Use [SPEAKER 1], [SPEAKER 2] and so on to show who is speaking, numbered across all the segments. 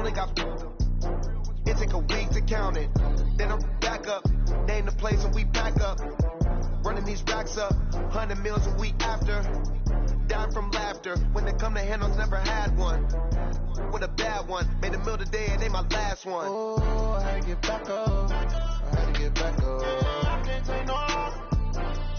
[SPEAKER 1] only got. It take a week to count it. Then I'm back up. Name the place and we pack up. Running these racks up. 100 meals a week after. Dying from laughter. When it come to handles, never had one. With a bad one. Made a meal today and ain't my last one. Oh, I had to get back up. I had to get back up. I can't say no.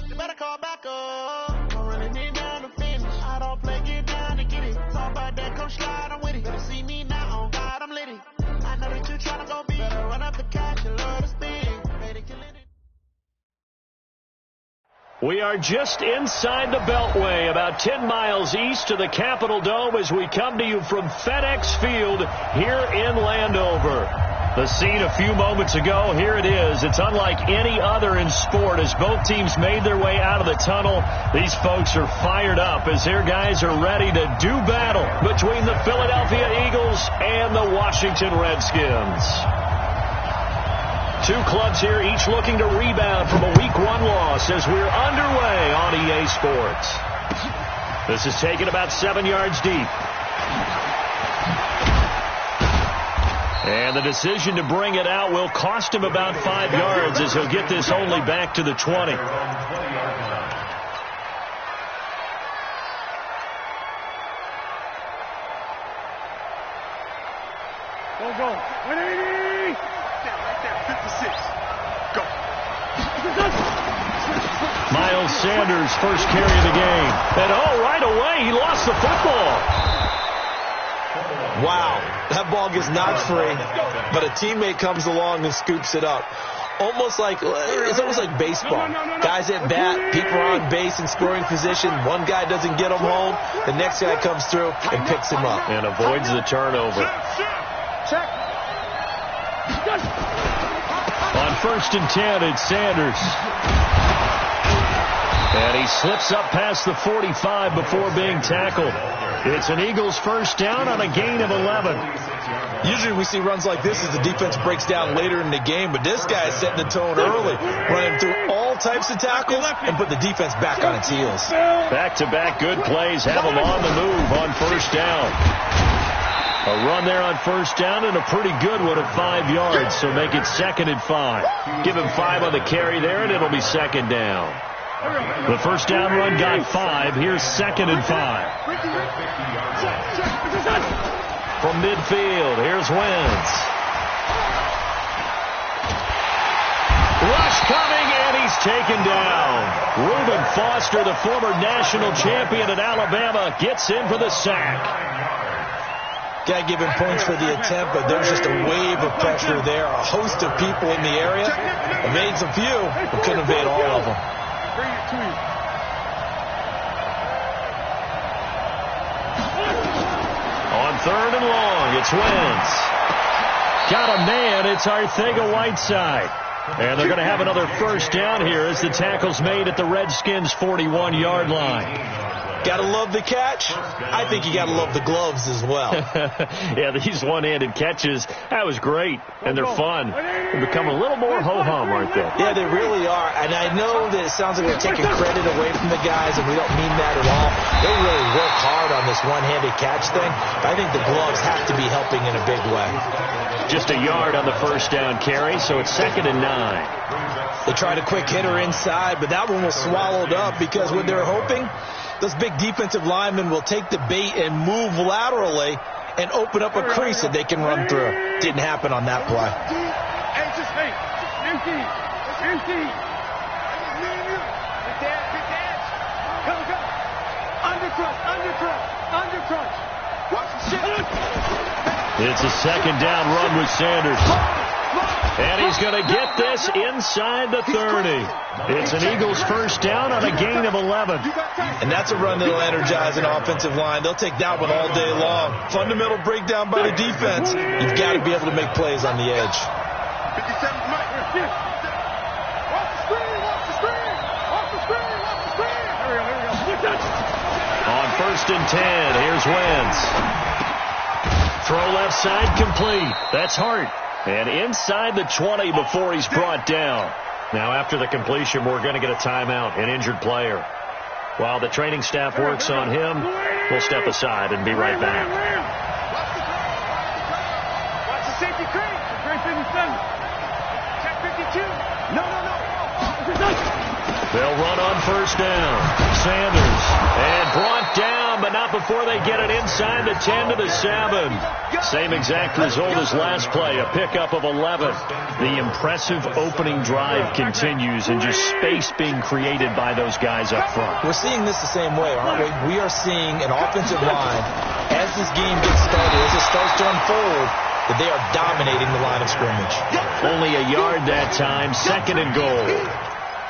[SPEAKER 1] You better call back up. Don't really need down to finish. I don't play, get down to get it. Talk about that, come slide, I'm with it. Better see me now, on God, I'm litty. I know that you tryna go big. Better run up the cash and love to spin. Better kill it.
[SPEAKER 2] We are just inside the Beltway, about 10 miles east of the Capitol Dome as we come to you from FedEx Field here in Landover. The scene a few moments ago, here it is. It's unlike any other in sport as both teams made their way out of the tunnel. These folks are fired up as their guys are ready to do battle between the Philadelphia Eagles and the Washington Redskins. Two clubs here, each looking to rebound from a Week 1 loss as we're underway on EA Sports. This is taken about 7 yards deep. And the decision to bring it out will cost him about 5 yards as he'll get this only back to the 20.
[SPEAKER 3] Go. 180! Right there, 56. Go.
[SPEAKER 2] Miles Sanders, first carry of the game. And right away, he lost the football.
[SPEAKER 4] Wow, that ball gets knocked free, but a teammate comes along and scoops it up. It's almost like baseball. Guys at bat, people are on base in scoring position. One guy doesn't get him home. The next guy comes through and picks him up.
[SPEAKER 2] And avoids the turnover.
[SPEAKER 3] Check.
[SPEAKER 2] On 1st and 10, it's Sanders. And he slips up past the 45 before being tackled. It's an Eagles first down on a gain of 11.
[SPEAKER 4] Usually we see runs like this as the defense breaks down later in the game, but this guy is setting the tone early, running through all types of tackles and put the defense back on its heels.
[SPEAKER 2] Back-to-back good plays have him on the move on first down. A run there on first down and a pretty good one at 5 yards, so make it 2nd and 5. Give him 5 on the carry there, and it'll be 2nd down. The first down run got 5. Here's 2nd and 5. From midfield, here's Wentz. Rush coming, and he's taken down. Reuben Foster, the former national champion at Alabama, gets in for the sack.
[SPEAKER 4] Got to give him points for the attempt, but there's just a wave of pressure there. A host of people in the area. Evades a few, but couldn't evade all of them.
[SPEAKER 2] On 3rd and long, it's Wentz. Got a man, it's Arcega-Whiteside. And they're going to have another first down here as the tackle's made at the Redskins' 41-yard line.
[SPEAKER 4] Got to love the catch. I think you got to love the gloves as well.
[SPEAKER 2] Yeah, these one-handed catches, that was great, and they're fun. They become a little more ho-hum, aren't they?
[SPEAKER 4] Yeah, they really are. And I know that it sounds like we're taking credit away from the guys, and we don't mean that at all. They really work hard on this one-handed catch thing. But I think the gloves have to be helping in a big way.
[SPEAKER 2] Just a yard on the first down carry, so it's 2nd and 9.
[SPEAKER 4] They tried a quick hitter inside, but that one was swallowed up because what they're hoping, those big defensive linemen will take the bait and move laterally and open up a crease that they can run through. Didn't happen on that play.
[SPEAKER 2] It's a 2nd down run with Sanders. And he's going to get this inside the 30. It's an Eagles first down on a gain of 11.
[SPEAKER 4] And that's a run that'll energize an offensive line. They'll take that one all day long. Fundamental breakdown by the defense. You've got to be able to make plays on the edge.
[SPEAKER 2] On 1st and 10, here's Wentz. Throw left side complete. That's Hart. And inside the 20 before he's brought down. Now after the completion, we're going to get a timeout, an injured player. While the training staff works on him, we'll step aside and be right back.
[SPEAKER 3] safety crane. Crane 57. Check 52. No.
[SPEAKER 2] They'll run on first down. Sanders. And brought down, but not before they get it inside the 10 to the 7. Same exact result as last play, a pickup of 11. The impressive opening drive continues, and just space being created by those guys up front.
[SPEAKER 4] We're seeing this the same way, aren't we? We are seeing an offensive line, as this game gets started, as it starts to unfold, that they are dominating the line of scrimmage.
[SPEAKER 2] Only a yard that time, 2nd and goal.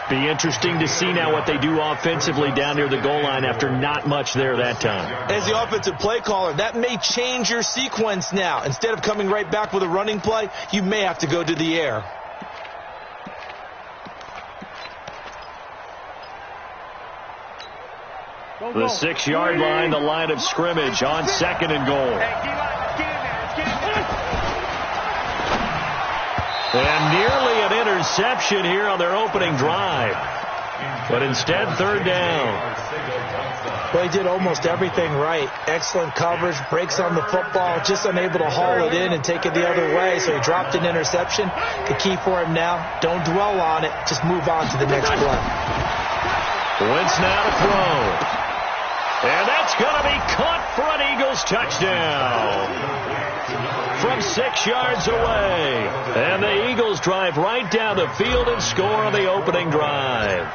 [SPEAKER 2] Be interesting to see now what they do offensively down near the goal line after not much there that time.
[SPEAKER 4] As the offensive play caller, that may change your sequence now. Instead of coming right back with a running play, you may have to go to the air.
[SPEAKER 2] The 6-yard line, the line of scrimmage on 2nd and goal. And nearly an interception here on their opening drive. But instead, 3rd down.
[SPEAKER 4] Well, he did almost everything right. Excellent coverage, breaks on the football, just unable to haul it in and take it the other way. So he dropped an interception. The key for him now, don't dwell on it. Just move on to the next play.
[SPEAKER 2] Wentz now to throw. And that's going to be caught for an Eagles touchdown. From 6 yards away. And the Eagles drive right down the field and score on the opening drive.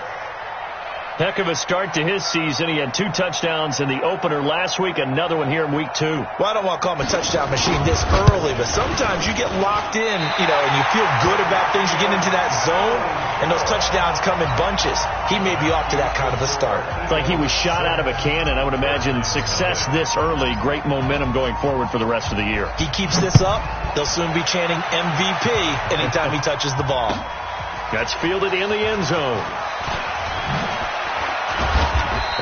[SPEAKER 2] Heck of a start to his season. He had 2 touchdowns in the opener last week, another one here in week 2.
[SPEAKER 4] Well, I don't want to call him a touchdown machine this early, but sometimes you get locked in, and you feel good about things. You get into that zone, and those touchdowns come in bunches. He may be off to that kind of a start.
[SPEAKER 2] It's like he was shot out of a cannon. I would imagine success this early, great momentum going forward for the rest of the year.
[SPEAKER 4] He keeps this up, they'll soon be chanting MVP anytime he touches the ball.
[SPEAKER 2] That's fielded in the end zone.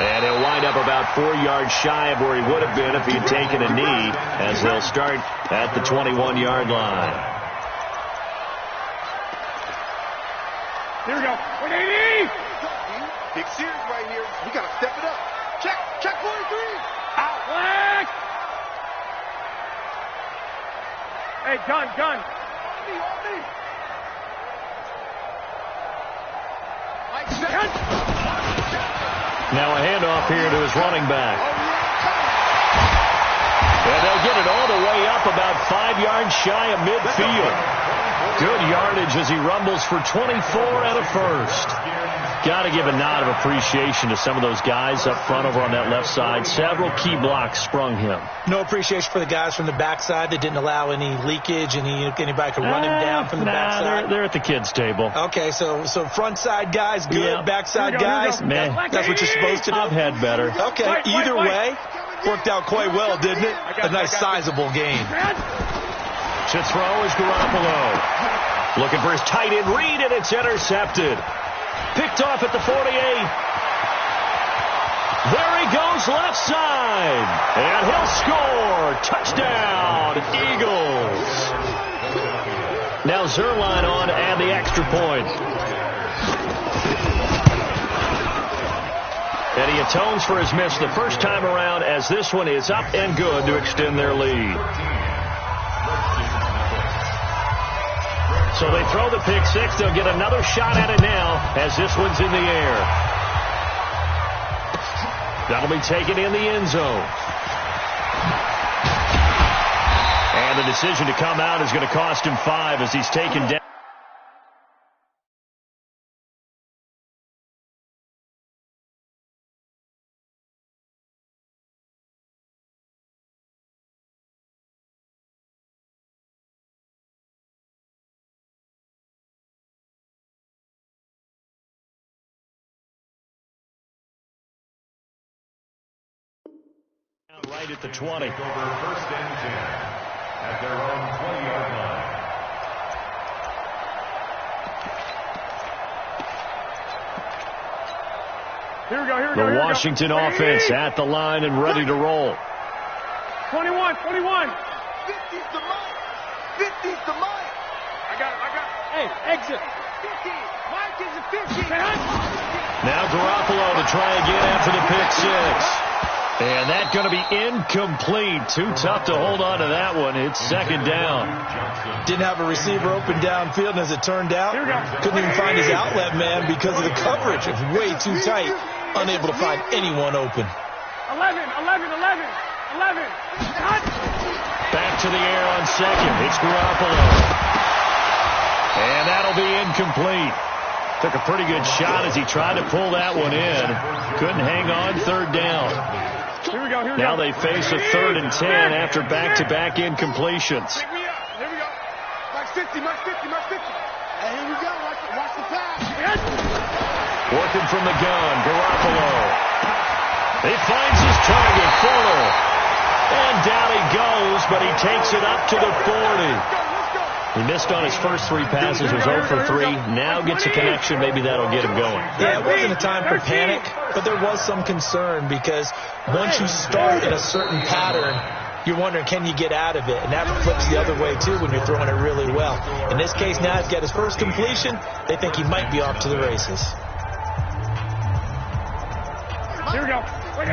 [SPEAKER 2] And he'll wind up about 4 yards shy of where he would have been if he had taken a knee, as they'll start at the 21-yard line.
[SPEAKER 3] Here we go. 180!
[SPEAKER 1] Big series right here. We got to step it up. Check 43.
[SPEAKER 3] Out. Black. Hey, gun. On me. Mike, set.
[SPEAKER 2] Now a handoff here to his running back. And they'll get it all the way up about 5 yards shy of midfield. Good yardage as he rumbles for 24 and a first. Got to give a nod of appreciation to some of those guys up front over on that left side. Several key blocks sprung him.
[SPEAKER 4] No appreciation for the guys from the backside that didn't allow any leakage, and anybody could run him down from the backside.
[SPEAKER 2] They're at the kids' table.
[SPEAKER 4] Okay, so front side guys good, yeah. Backside guys,
[SPEAKER 2] man,
[SPEAKER 4] that's what you're supposed to do.
[SPEAKER 2] I've had better.
[SPEAKER 4] Okay, either way, worked out quite well, didn't it? A nice sizable game.
[SPEAKER 2] To throw is Garoppolo. Looking for his tight end read, and it's intercepted. Picked off at the 48. There he goes left side. And he'll score. Touchdown, Eagles. Now Zerline on and the extra point. And he atones for his miss the first time around, as this one is up and good to extend their lead. So they throw the pick six. They'll get another shot at it now as this one's in the air. That'll be taken in the end zone. And the decision to come out is going to cost him 5 as he's taken down. Right at the 20.
[SPEAKER 5] Over 1st and 10 at their own 20-yard line.
[SPEAKER 3] Here we go.
[SPEAKER 2] The Washington offense at the line and ready to roll.
[SPEAKER 3] 21.
[SPEAKER 1] 50's the Mike. 50's the Mike.
[SPEAKER 3] I got it. Hey, exit.
[SPEAKER 1] 50. Mike is a 50.
[SPEAKER 2] Now Garoppolo to try again after the pick six. And that's going to be incomplete. Too tough to hold on to that one. It's second down.
[SPEAKER 4] Didn't have a receiver open downfield, and as it turned out, couldn't even find his outlet man because of the coverage. It was way too tight, unable to find anyone open.
[SPEAKER 3] 11.
[SPEAKER 2] Back to the air on second. It's Garoppolo. And that'll be incomplete. Took a pretty good shot as he tried to pull that one in. Couldn't hang on, third down.
[SPEAKER 3] Here we go.
[SPEAKER 2] Now they face a 3rd and 10 after back-to-back incompletions.
[SPEAKER 3] Here we go. Max 50. And here we go. Watch the pass.
[SPEAKER 2] Working from the gun, Garoppolo. He finds his target, Fuller. And down he goes, but he takes it up to the 40. He missed on his first 3 passes, was 0 for 3. Now gets a connection. Maybe that'll get him going.
[SPEAKER 4] Yeah, it wasn't a time for panic, but there was some concern because once you start in a certain pattern, you're wondering, can you get out of it? And that flips the other way, too, when you're throwing it really well. In this case, now he's got his first completion. They think he might be off to the races.
[SPEAKER 3] Here we go. Let's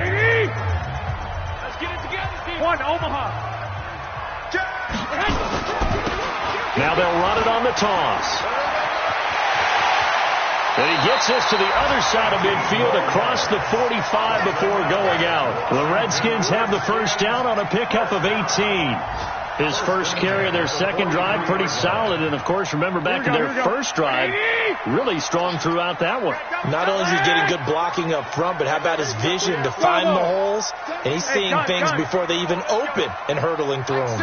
[SPEAKER 3] get it together, team. 1, Omaha.
[SPEAKER 2] Now they'll run it on the toss. And he gets this to the other side of midfield across the 45 before going out. The Redskins have the first down on a pickup of 18. His first carry of their second drive, pretty solid. And, of course, remember back to their first drive, really strong throughout that one.
[SPEAKER 4] Not only is he getting good blocking up front, but how about his vision to find the holes? And he's seeing things before they even open and hurtling through them.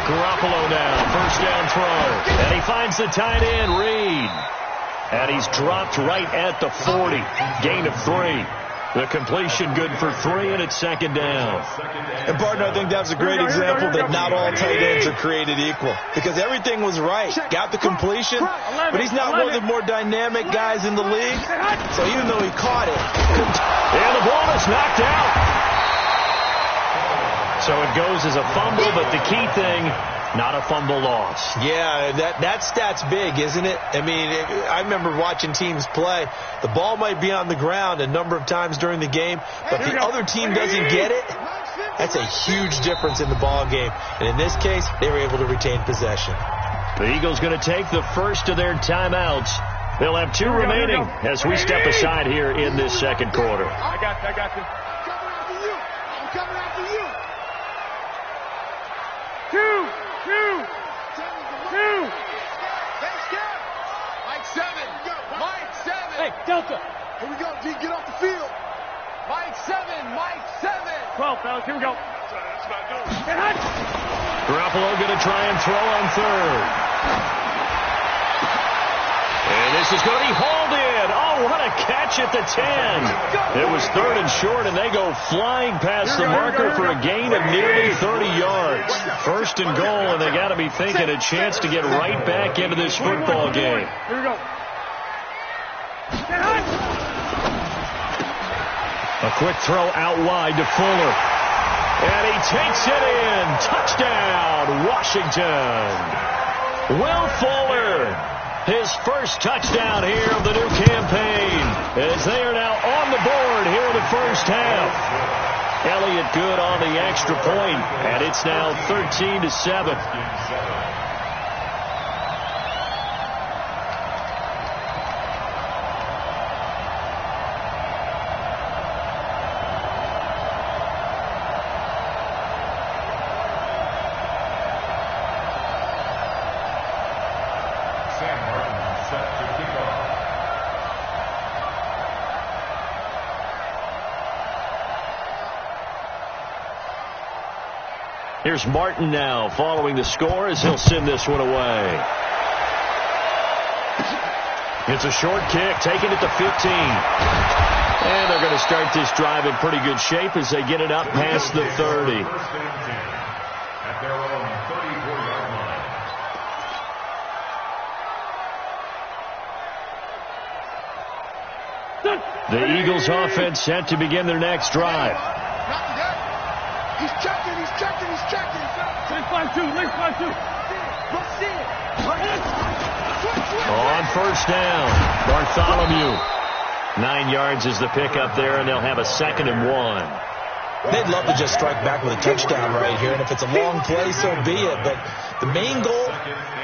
[SPEAKER 2] Garoppolo now, first down throw. And he finds the tight end, Reed. And he's dropped right at the 40. Gain of 3. The completion good for 3, and it's second down.
[SPEAKER 4] And, partner, I think that was a great example that not all tight ends are created equal. Because everything was right. Got the completion, but he's not one of the more dynamic guys in the league. So even though he caught it.
[SPEAKER 2] And the ball is knocked out. So it goes as a fumble, but the key thing, not a fumble loss.
[SPEAKER 4] Yeah, that stat's big, isn't it? I mean, I remember watching teams play. The ball might be on the ground a number of times during the game, but the other team doesn't get it. That's a huge difference in the ball game. And in this case, they were able to retain possession.
[SPEAKER 2] The Eagles going to take the first of their timeouts. They'll have 2 remaining as we step aside here in this second quarter.
[SPEAKER 3] I got you. I'm coming after you. 2. Mike 7. Hey, Delta. Here we go, D. Get off the field. Mike 7. 12, fellas. Here we go.
[SPEAKER 2] Garoppolo going to try and throw on 3rd. And this is going to be hauled in. Oh, what a catch at the 10. It was 3rd and short, and they go flying past the marker for a gain of nearly 30 yards. First and goal, and they got to be thinking a chance to get right back into this football game.
[SPEAKER 3] Here we go.
[SPEAKER 2] A quick throw out wide to Fuller. And he takes it in. Touchdown, Washington. Will Fuller. His first touchdown here of the new campaign, as they are now on the board here in the first half. Elliott good on the extra point, and it's now 13-7. Here's Martin now following the score as he'll send this one away. It's a short kick, taking it to 15. And they're going to start this drive in pretty good shape as they get it up past the 30.
[SPEAKER 5] At their own 34-yard line.
[SPEAKER 2] The Eagles offense set to begin their next drive.
[SPEAKER 3] He's checking. Link 5-2.
[SPEAKER 2] On first down, Bartholomew. 9 yards is the pickup there, and they'll have a 2nd and 1.
[SPEAKER 4] They'd love to just strike back with a touchdown right here, and if it's a long play, so be it. But the main goal,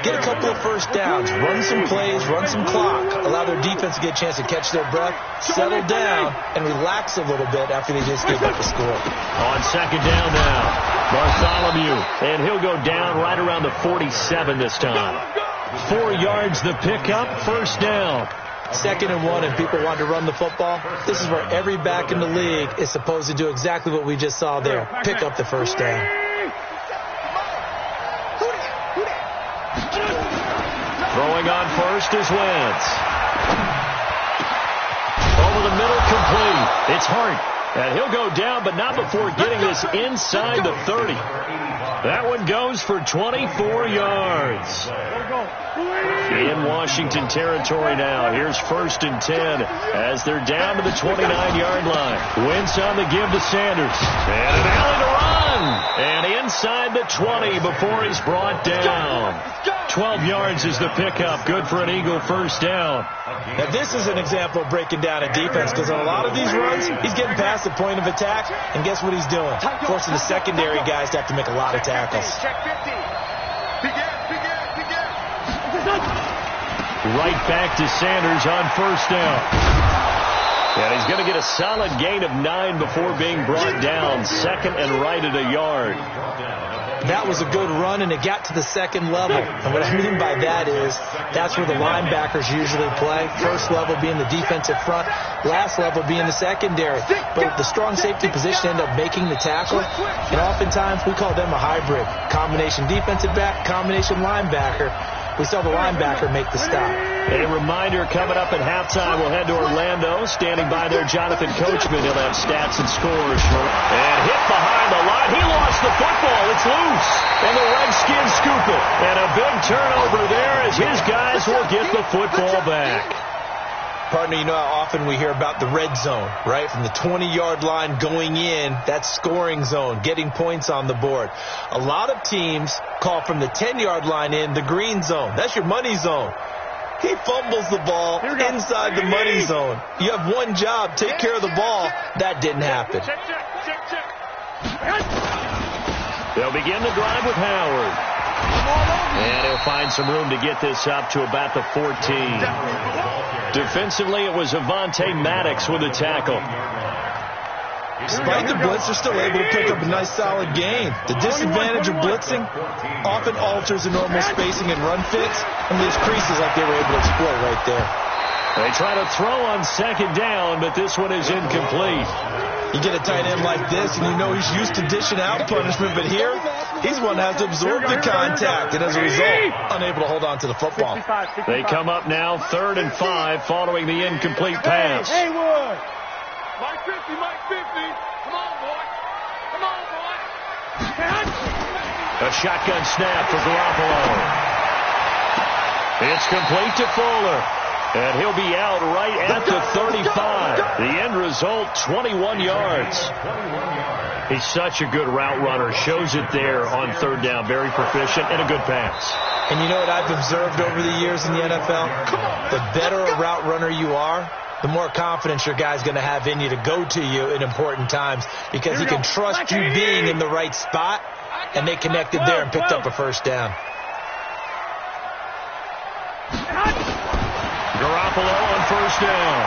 [SPEAKER 4] get a couple of first downs, run some plays, run some clock, allow their defense to get a chance to catch their breath, settle down, and relax a little bit after they just gave up the score.
[SPEAKER 2] On 2nd down now, Bartholomew, and he'll go down right around the 47 this time. 4 yards the pickup, 1st down.
[SPEAKER 4] 2nd and 1, and people want to run the football. This is where every back in the league is supposed to do exactly what we just saw there. Pick up the 1st down.
[SPEAKER 2] Throwing on 1st is Wentz. Over the middle, complete. It's Hart. And he'll go down, but not before getting this inside the 30. That one goes for 24 yards. In Washington territory now. Here's 1st and 10 as they're down to the 29-yard line. Wentz on the give to Sanders. And an alley to run. And inside the 20 before he's brought down. 12 yards is the pickup. Good for an Eagle 1st down.
[SPEAKER 4] Now, this is an example of breaking down a defense, because on a lot of these runs, he's getting past the point of attack, and guess what he's doing? Forcing the secondary guys to have to make a lot of tackles.
[SPEAKER 2] Right back to Sanders on 1st down. And he's going to get a solid gain of 9 before being brought down. 2nd and right at a yard.
[SPEAKER 4] That was a good run, and it got to the 2nd level. And what I mean by that is that's where the linebackers usually play. 1st level being the defensive front, last level being the secondary. But the strong safety position end up making the tackle, and oftentimes we call them a hybrid. Combination defensive back, combination linebacker. We saw the linebacker make the stop.
[SPEAKER 2] A reminder, coming up at halftime, we'll head to Orlando. Standing by there, Jonathan Coachman. He'll have stats and scores. And hit behind the line. He lost the football. It's loose. And the Redskins scoop it. And a big turnover there as his guys will get the football back.
[SPEAKER 4] Partner, you know how often we hear about the red zone, right? From the 20-yard line going in, that's scoring zone, getting points on the board. A lot of teams call from the 10-yard line in the green zone. That's your money zone. He fumbles the ball inside the money zone. You have one job, take care of the ball. That didn't happen.
[SPEAKER 2] They'll begin the drive with Howard. And he'll find some room to get this up to about the 14. Defensively, it was Avonte Maddox with a tackle.
[SPEAKER 4] Despite the blitz, they're still able to pick up a nice solid gain. The disadvantage of blitzing often alters the normal spacing and run fits and leaves creases like they were able to exploit right there.
[SPEAKER 2] They try to throw on 2nd down, but this one is incomplete.
[SPEAKER 4] You get a tight end like this, and you know he's used to dishing out punishment, but here, he's one that has to absorb the contact, and as a result, unable to hold on to the football.
[SPEAKER 2] They come up now 3rd and 5 following the incomplete pass.
[SPEAKER 3] Haywood! Mike 50, Mike 50. Come on, boy. Come on, boy.
[SPEAKER 2] A shotgun snap for Garoppolo. It's complete to Fuller. And he'll be out right at the 35. The end result, 21 yards. He's such a good route runner. Shows it there on 3rd down. Very proficient and a good pass.
[SPEAKER 4] And you know what I've observed over the years in the NFL? The better a route runner you are, the more confidence your guy's going to have in you to go to you in important times, because he can trust you being in the right spot, and they connected there and picked up a 1st down.
[SPEAKER 2] Garoppolo on 1st down.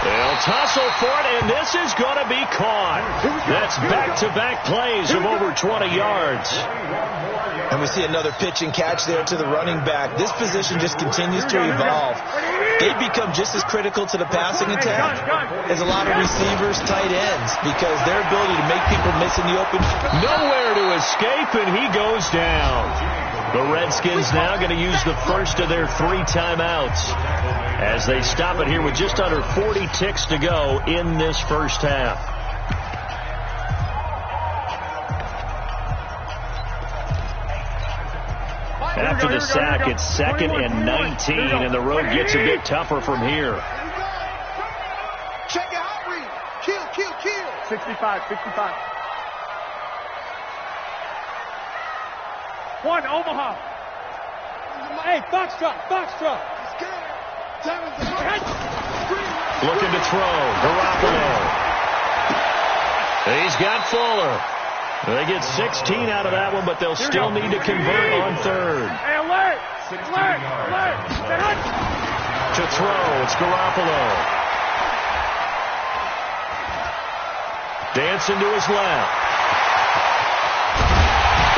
[SPEAKER 2] They'll tussle for it, and this is going to be caught. That's back-to-back plays of over 20 yards.
[SPEAKER 4] And we see another pitch and catch there to the running back. This position just continues to evolve. They become just as critical to the passing attack as a lot of receivers, tight ends, because their ability to make people miss in the open.
[SPEAKER 2] Nowhere to escape, and he goes down. The Redskins now going to use the first of their 3 timeouts as they stop it here with just under 40 ticks to go in this first half. After the sack, it's 2nd and 19, and the road gets a bit tougher from here.
[SPEAKER 1] Check it out, Reed. Kill.
[SPEAKER 3] 65. 1, Omaha. Hey, Foxtrot.
[SPEAKER 2] Looking to throw. Garoppolo. He's got Fuller. They get 16 out of that one, but they'll still need to convert on third.
[SPEAKER 3] Hey, alert! Alert! Alert!
[SPEAKER 2] To throw, it's Garoppolo. Dancing to his left.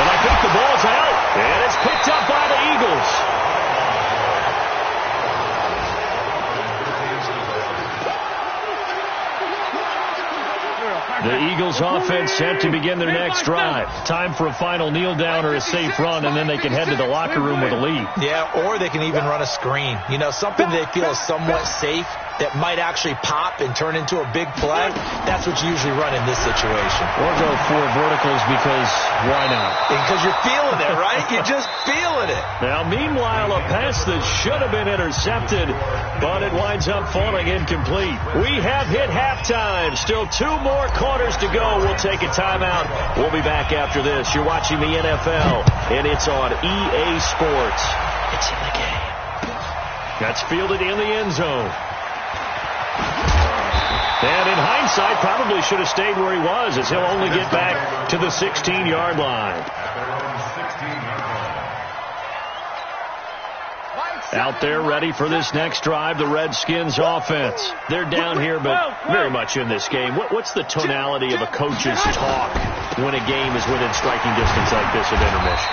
[SPEAKER 2] And I think the ball's out. And it's picked up by the Eagles. The Eagles offense set to begin their next drive. Time for a final kneel down or a safe run, and then they can head to the locker room with a lead.
[SPEAKER 4] Yeah, or they can even run a screen. You know, something they feel is somewhat safe that might actually pop and turn into a big play. That's what you usually run in this situation.
[SPEAKER 2] Or go 4 verticals because why not?
[SPEAKER 4] Because you're feeling it, right? You're just feeling it.
[SPEAKER 2] Now, meanwhile, a pass that should have been intercepted, but it winds up falling incomplete. We have hit halftime. Still 2 more quarters to go. We'll take a timeout. We'll be back after this. You're watching the NFL, and it's on EA Sports. It's in the game. That's fielded in the end zone. And in hindsight, probably should have stayed where he was, as he'll only get back to the 16-yard line. Out there ready for this next drive, the Redskins offense. They're down here, but very much in this game. What's the tonality of a coach's talk when a game is within striking distance like this at intermission?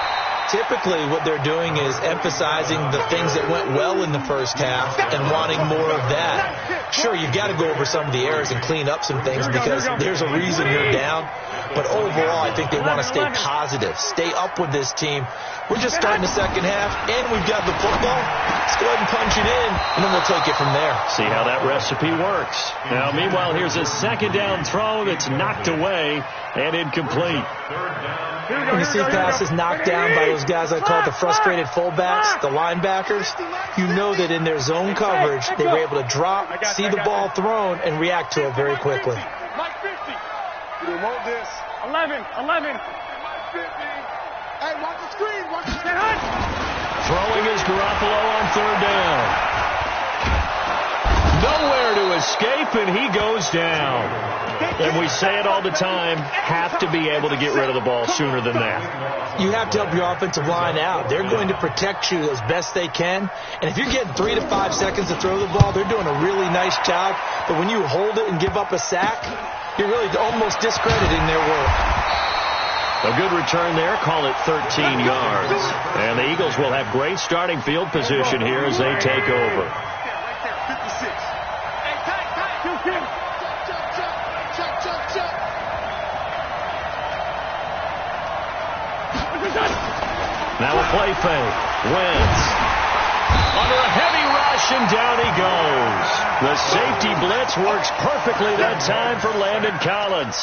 [SPEAKER 4] Typically, what they're doing is emphasizing the things that went well in the first half and wanting more of that. Sure, you've got to go over some of the errors and clean up some things because there's a reason you're down. But overall, I think they want to stay positive, stay up with this team. We're just starting the second half, and we've got the football. Let's go ahead and punch it in, and then we'll take it from there.
[SPEAKER 2] See how that recipe works. Now, meanwhile, here's a second down throw that's knocked away and incomplete.
[SPEAKER 4] When you see passes knocked down by those guys I call the frustrated fullbacks, the linebackers, you know that in their zone coverage, they were able to drop, see the ball thrown, and react to it very quickly.
[SPEAKER 3] You want this. 11. Hey, watch the screen. Watch the screen.
[SPEAKER 2] Throwing is Garoppolo on third down. Nowhere to escape, and he goes down. And we say it all the time, have to be able to get rid of the ball sooner than that.
[SPEAKER 4] You have to help your offensive line out. They're going to protect you as best they can. And if you're getting 3 to 5 seconds to throw the ball, they're doing a really nice job. But when you hold it and give up a sack, you're really almost discrediting their work.
[SPEAKER 2] A good return there, call it 13 yards. And the Eagles will have great starting field position here as they take over. Now a play fake. Wentz. Under a heavy rush, and down he goes. The safety blitz works perfectly that time for Landon Collins.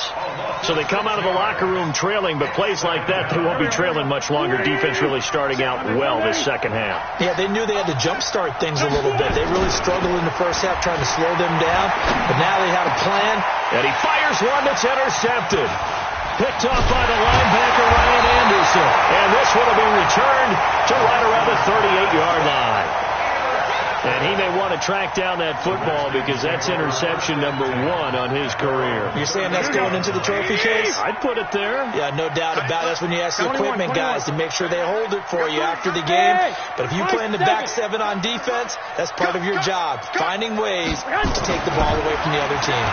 [SPEAKER 2] So they come out of the locker room trailing, but plays like that, they won't be trailing much longer. Defense really starting out well this second half.
[SPEAKER 4] Yeah, they knew they had to jumpstart things a little bit. They really struggled in the first half trying to slow them down, but now they had a plan.
[SPEAKER 2] And he fires one that's intercepted. Picked off by the linebacker, Ryan Anderson. And this one will be returned to right around the 38-yard line. And he may want to track down that football because that's interception number 1 on his career.
[SPEAKER 4] You're saying that's going into the trophy case?
[SPEAKER 2] I'd put it there.
[SPEAKER 4] Yeah, no doubt about it. That's when you ask the equipment guys to make sure they hold it for you after the game. But if you play in the back 7 on defense, that's part of your job, finding ways to take the ball away from the other team.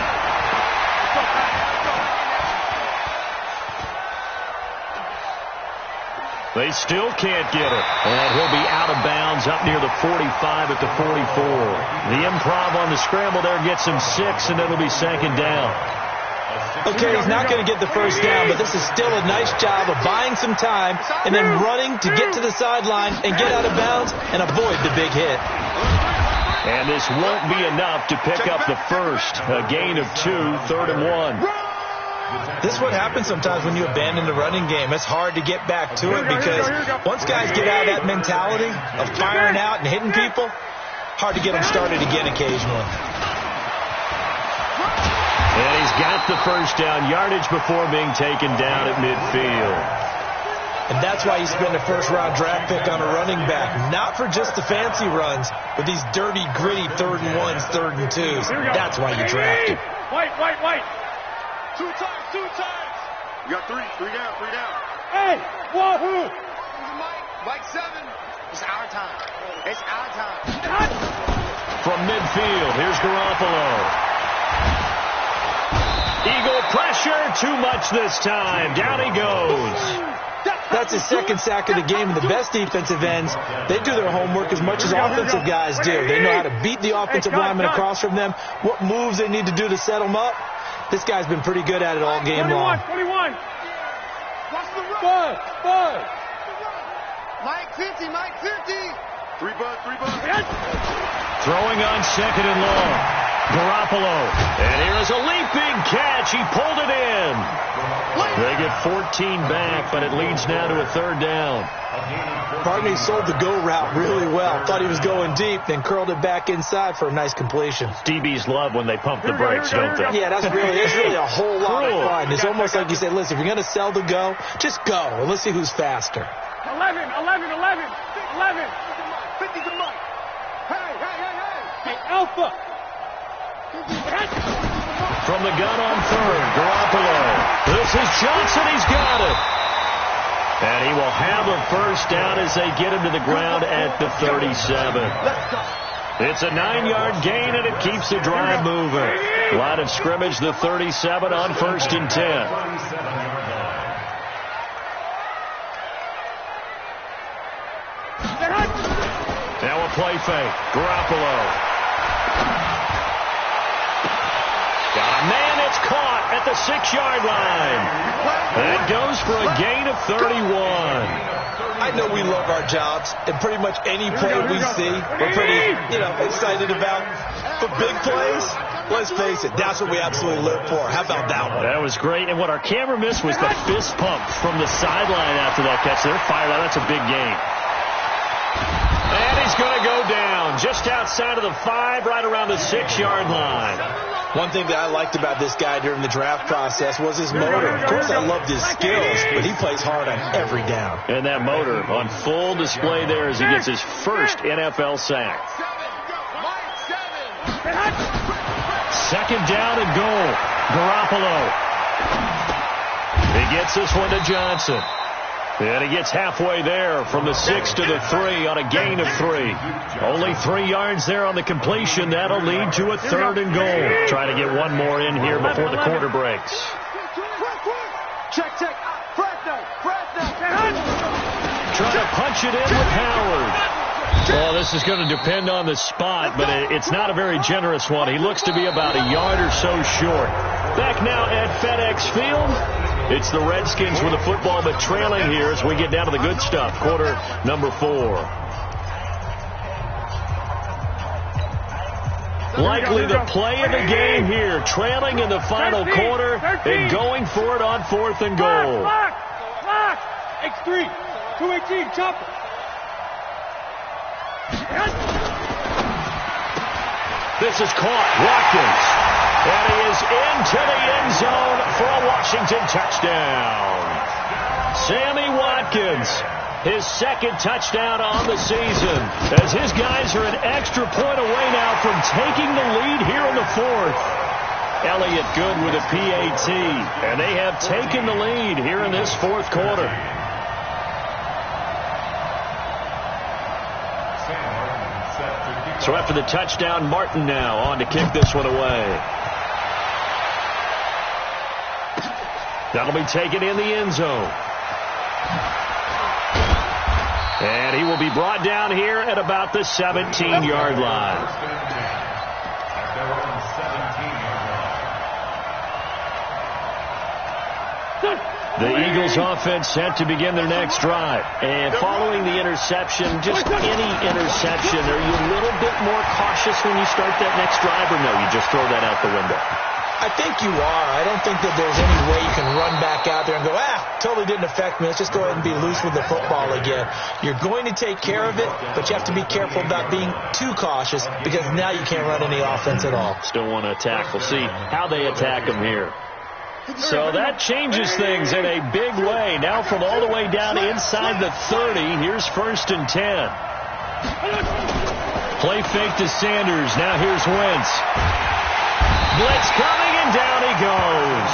[SPEAKER 2] They still can't get it. And he'll be out of bounds up near the 45 at the 44. The improv on the scramble there gets him 6, and it'll be second down.
[SPEAKER 4] Okay, he's not going to get the first down, but this is still a nice job of buying some time and then running to get to the sideline and get out of bounds and avoid the big hit.
[SPEAKER 2] And this won't be enough to pick up the first. A gain of 2, 3rd and 1.
[SPEAKER 4] This is what happens sometimes when you abandon the running game. It's hard to get back to it because once guys get out of that mentality of firing out and hitting people, hard to get them started again occasionally.
[SPEAKER 2] And he's got the first down, yardage before being taken down at midfield.
[SPEAKER 4] And that's why you spend a first-round draft pick on a running back. Not for just the fancy runs, but these dirty, gritty 3rd and 1s, 3rd and 2s. That's why you draft him.
[SPEAKER 3] Wait. 2 times.
[SPEAKER 6] You got 3 down.
[SPEAKER 3] Hey, wahoo!
[SPEAKER 6] Mike 7. It's our time.
[SPEAKER 2] From midfield, here's Garoppolo. Eagle pressure, too much this time. Down he goes.
[SPEAKER 4] That's his 2nd sack of the game, and the best defensive ends, they do their homework as much as offensive guys do. They know how to beat the offensive lineman across from them, what moves they need to do to set them up. This guy's been pretty good at it all game long.
[SPEAKER 3] 21. Watch the run. Bud.
[SPEAKER 6] Mike 50. 3 bucks.
[SPEAKER 2] Throwing on 2nd and long. Garoppolo. And here is a leaping catch. He pulled it in. They get 14 back, but it leads now to a 3rd down.
[SPEAKER 4] Partney sold the go route really well. Thought he was going deep, then curled it back inside for a nice completion.
[SPEAKER 2] DBs love when they pump the brakes, don't they?
[SPEAKER 4] Yeah, it's really a whole lot of fun. It's almost like you said, listen, if you're going to sell the go, just go, and let's see who's faster.
[SPEAKER 3] 11. 50 to Mike. Hey, Alpha.
[SPEAKER 2] From the gun on 3rd, Garoppolo. This is Johnson. He's got it. And he will have a 1st down as they get him to the ground at the 37. It's a 9-yard gain, and it keeps the drive moving. Line of scrimmage, the 37 on 1st and 10. Now a play fake. Garoppolo. Got a man. It's caught at the 6-yard line. That goes for a gain of 31.
[SPEAKER 4] I know we love our jobs, and pretty much any play we see, we're pretty, excited about. For big plays, let's face it, that's what we absolutely live for. How about that one?
[SPEAKER 2] That was great, and what our camera missed was the fist pump from the sideline after that catch. They're fired out. That's a big gain. And he's going to go down just outside of the 5, right around the 6-yard line.
[SPEAKER 4] One thing that I liked about this guy during the draft process was his motor. Of course, I loved his skills, but he plays hard on every down.
[SPEAKER 2] And that motor on full display there as he gets his first NFL sack. 2nd down and goal. Garoppolo. He gets this one to Johnson. And he gets halfway there from the 6 to the 3 on a gain of 3. Only 3 yards there on the completion. That'll lead to a 3rd and goal. Try to get one more in here before the quarter breaks.
[SPEAKER 3] Check.
[SPEAKER 2] Trying to punch it in with Howard. Well, this is going to depend on the spot, but it's not a very generous one. He looks to be about a yard or so short. Back now at FedEx Field. It's the Redskins with the football, but trailing here as we get down to the good stuff. Quarter number 4. Likely the play of the game here. Trailing in the final quarter and going for it on 4th and goal.
[SPEAKER 3] Lock. X3. 218. Chopper.
[SPEAKER 2] This is caught. Watkins. And he is into the end zone for a Washington touchdown. Sammy Watkins, his 2nd touchdown on the season, as his guys are an extra point away now from taking the lead here in the 4th. Elliott Good with a PAT, and they have taken the lead here in this 4th quarter. So after the touchdown, Martin now on to kick this one away. That'll be taken in the end zone. And he will be brought down here at about the 17-yard line. The Eagles offense set to begin their next drive. And following the interception, just any interception, are you a little bit more cautious when you start that next drive, or no, you just throw that out the window?
[SPEAKER 4] I think you are. I don't think that there's any way you can run back out there and go, totally didn't affect me. Let's just go ahead and be loose with the football again. You're going to take care of it, but you have to be careful about being too cautious because now you can't run any offense at all.
[SPEAKER 2] Still want to attack. We'll see how they attack them here. So that changes things in a big way. Now from all the way down inside the 30, here's 1st and 10. Play fake to Sanders. Now here's Wentz. Blitz coming, and down he goes.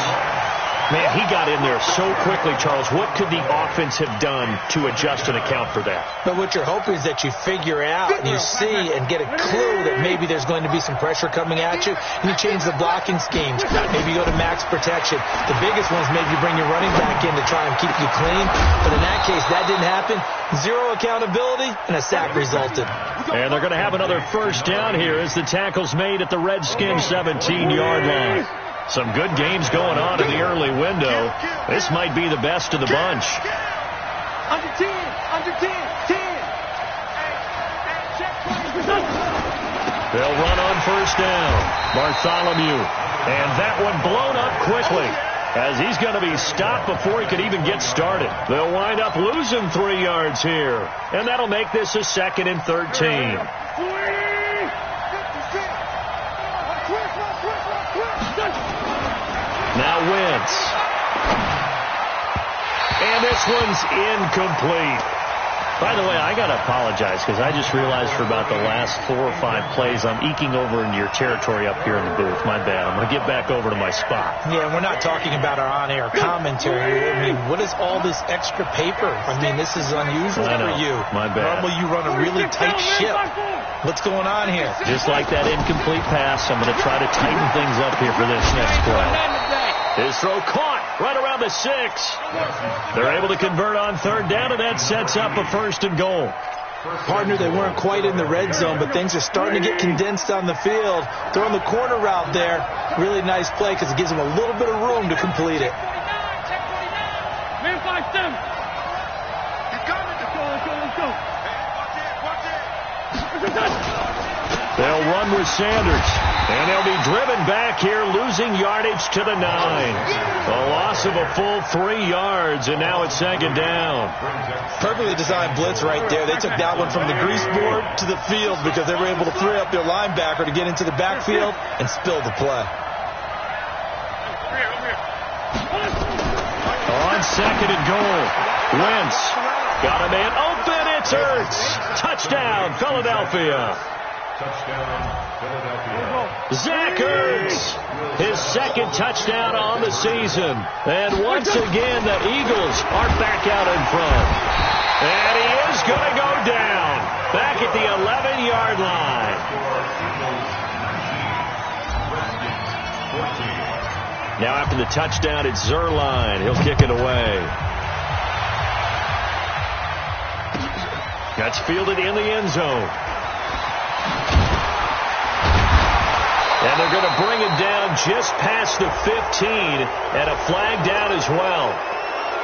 [SPEAKER 2] Man, he got in there so quickly, Charles. What could the offense have done to adjust and account for that?
[SPEAKER 4] But what you're hoping is that you figure out and you see and get a clue that maybe there's going to be some pressure coming at you, and you change the blocking schemes. Maybe you go to max protection. The biggest one is maybe you bring your running back in to try and keep you clean. But in that case, that didn't happen. Zero accountability, and a sack resulted.
[SPEAKER 2] And they're going to have another 1st down here as the tackle's made at the Redskins' 17-yard line. Some good games going on in the early window. This might be the best of the bunch.
[SPEAKER 3] Under 10, under 10, 10.
[SPEAKER 2] They'll run on 1st down. Bartholomew. And that one blown up quickly as he's going to be stopped before he could even get started. They'll wind up losing 3 yards here. And that'll make this a 2nd and 13. Now Wentz. And this one's incomplete. By the way, I got to apologize because I just realized for about the last 4 or 5 plays I'm eking over into your territory up here in the booth. My bad. I'm going to get back over to my spot.
[SPEAKER 4] Yeah, we're not talking about our on-air commentary. I mean, what is all this extra paper? I mean, this is unusual for you.
[SPEAKER 2] My bad.
[SPEAKER 4] Normally you run a really tight ship. What's going on here?
[SPEAKER 2] Just like that incomplete pass, I'm going to try to tighten things up here for this next play. His throw caught right around the 6. They're able to convert on 3rd down, and that sets up a 1st and goal.
[SPEAKER 4] Partner, they weren't quite in the red zone, but things are starting to get condensed on the field. Throwing the corner route there, really nice play because it gives them a little bit of room to complete it.
[SPEAKER 3] Man 5-7. He's coming. Let's go.
[SPEAKER 2] They'll run with Sanders. And they'll be driven back here, losing yardage to the 9. A loss of a full 3 yards, and now it's 2nd down.
[SPEAKER 4] Perfectly designed blitz right there. They took that one from the grease board to the field because they were able to free up their linebacker to get into the backfield and spill the play.
[SPEAKER 2] On 2nd and goal, Wentz got a man open. It's Ertz. Touchdown, Philadelphia. Zach Ertz, his 2nd touchdown on the season. And once again, the Eagles are back out in front. And he is going to go down back at the 11-yard line. Now after the touchdown, it's Zerline. He'll kick it away. That's fielded in the end zone. And they're going to bring it down just past the 15 and a flag down as well.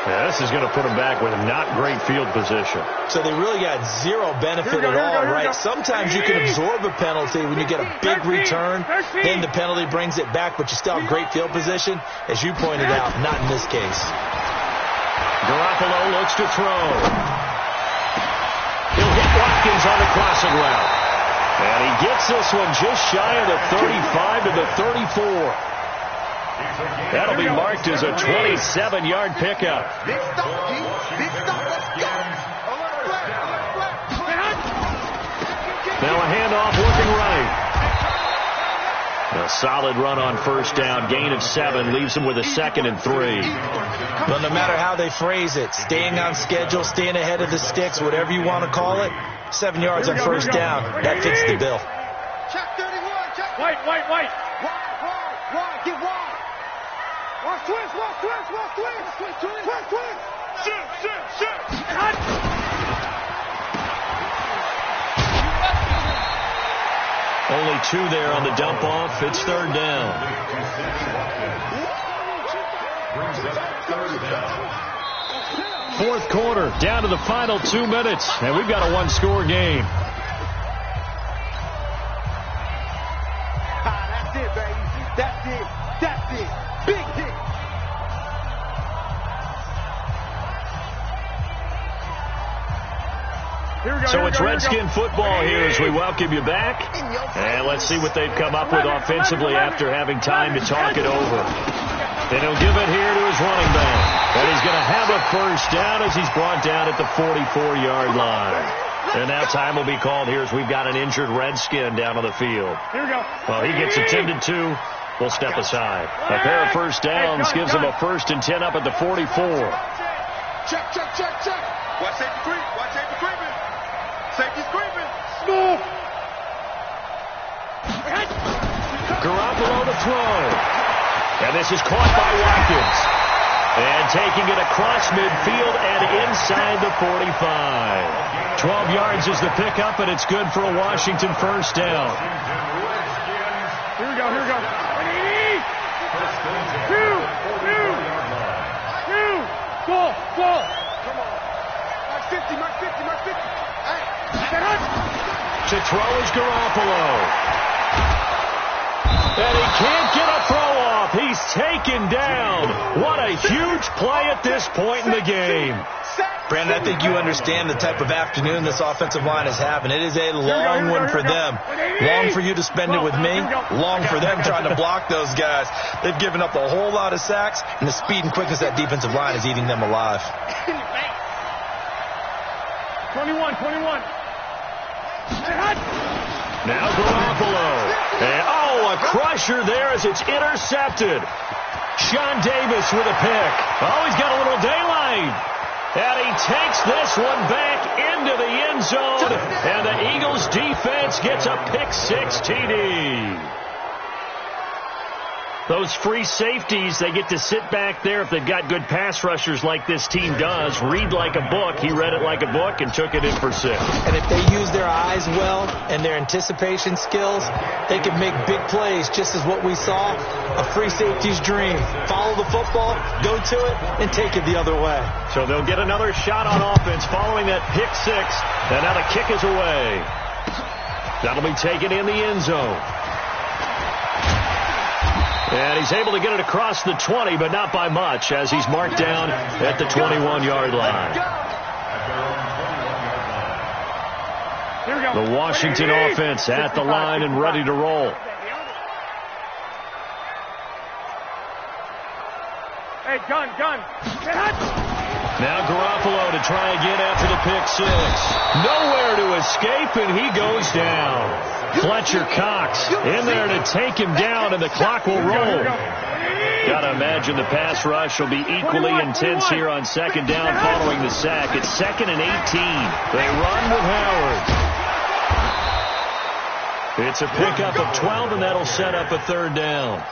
[SPEAKER 2] Yeah, this is going to put them back with not great field position.
[SPEAKER 4] So they really got zero benefit at all, right? Sometimes you can absorb a penalty when you get a big return, then the penalty brings it back, but you still have great field position. As you pointed out, not in this case.
[SPEAKER 2] Garoppolo looks to throw. He'll hit Watkins on the crossing route. And he gets this one just shy of the 35 to the 34. That'll be marked as a 27-yard pickup.
[SPEAKER 1] Big stop, G. Big stop. Let's go.
[SPEAKER 2] Now a handoff looking right. A solid run on 1st down. Gain of 7 leaves him with a 2nd and 3.
[SPEAKER 4] But no matter how they phrase it, staying on schedule, staying ahead of the sticks, whatever you want to call it, 7 yards on 1st down. That fits the bill.
[SPEAKER 6] Check 31. Check.
[SPEAKER 3] White.
[SPEAKER 6] Wide. Get wide. Watch twist. Shoot.
[SPEAKER 2] Only 2 there on the dump off. It's 3rd down. Fourth quarter, down to the final 2 minutes, and we've got a 1-score game.
[SPEAKER 6] That's it, baby. That's it. Big hit.
[SPEAKER 2] So it's Redskin football here as we welcome you back. And let's see what they've come up with offensively after having time to talk it over. And he'll give it here to his running back. And he's going to have a first down as he's brought down at the 44-yard line. And now time will be called here as we've got an injured Redskin down on the field.
[SPEAKER 3] Here we go.
[SPEAKER 2] Well, he gets attended to. We'll step aside. A pair of first downs gives him a 1st and 10 up at the 44.
[SPEAKER 3] Check. Watch safety creep. Watch safety creeping. Safety's creeping. Smooth.
[SPEAKER 2] Garoppolo to throw. And this is caught by Watkins. And taking it across midfield and inside the 45. 12 yards is the pickup, and it's good for a Washington first down.
[SPEAKER 3] Here we go. Two. Go. Come on. Mark 50. Hey.
[SPEAKER 2] To throw is Garoppolo. And he can't get a throw off. He's taken down. What a huge play at this point in the game.
[SPEAKER 4] Brandon, I think you understand the type of afternoon this offensive line is having. It is a long one for them. Long for you to spend it with me. Long for them trying to block those guys. They've given up a whole lot of sacks, and the speed and quickness of that defensive line is eating them alive.
[SPEAKER 3] 21.
[SPEAKER 2] Now Garoppolo. And, a crusher there as it's intercepted. Sean Davis with a pick. He's got a little daylight. And he takes this one back into the end zone. And the Eagles defense gets a pick-6 TD. Those free safeties, they get to sit back there if they've got good pass rushers like this team does. Read like a book. He read it like a book and took it in for 6.
[SPEAKER 4] And if they use their eyes well and their anticipation skills, they can make big plays, just as what we saw, a free safety's dream. Follow the football, go to it, and take it the other way.
[SPEAKER 2] So they'll get another shot on offense following that pick-6. And now the kick is away. That'll be taken in the end zone. And he's able to get it across the 20, but not by much, as he's marked down at the 21-yard line. The Washington offense at the line and ready to roll.
[SPEAKER 3] Hey, gun.
[SPEAKER 2] Now Garoppolo to try again after the pick-6. Nowhere to escape, and he goes down. Fletcher Cox in there to take him down, and the clock will roll. Got to imagine the pass rush will be equally intense here on 2nd down following the sack. It's 2nd and 18. They run with Howard. It's a pickup of 12, and that'll set up a 3rd down.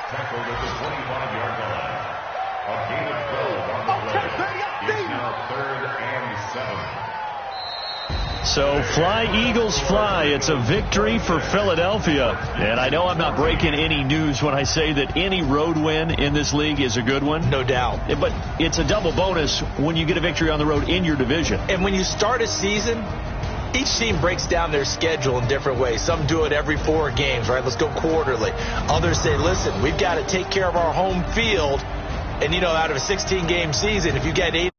[SPEAKER 2] So fly, Eagles, fly. It's a victory for Philadelphia. And I know I'm not breaking any news when I say that any road win in this league is a good one.
[SPEAKER 4] No doubt.
[SPEAKER 2] But it's a double bonus when you get a victory on the road in your division.
[SPEAKER 4] And when you start a season, each team breaks down their schedule in different ways. Some do it every 4 games, right? Let's go quarterly. Others say, listen, we've got to take care of our home field. And, out of a 16-game season, if you get 8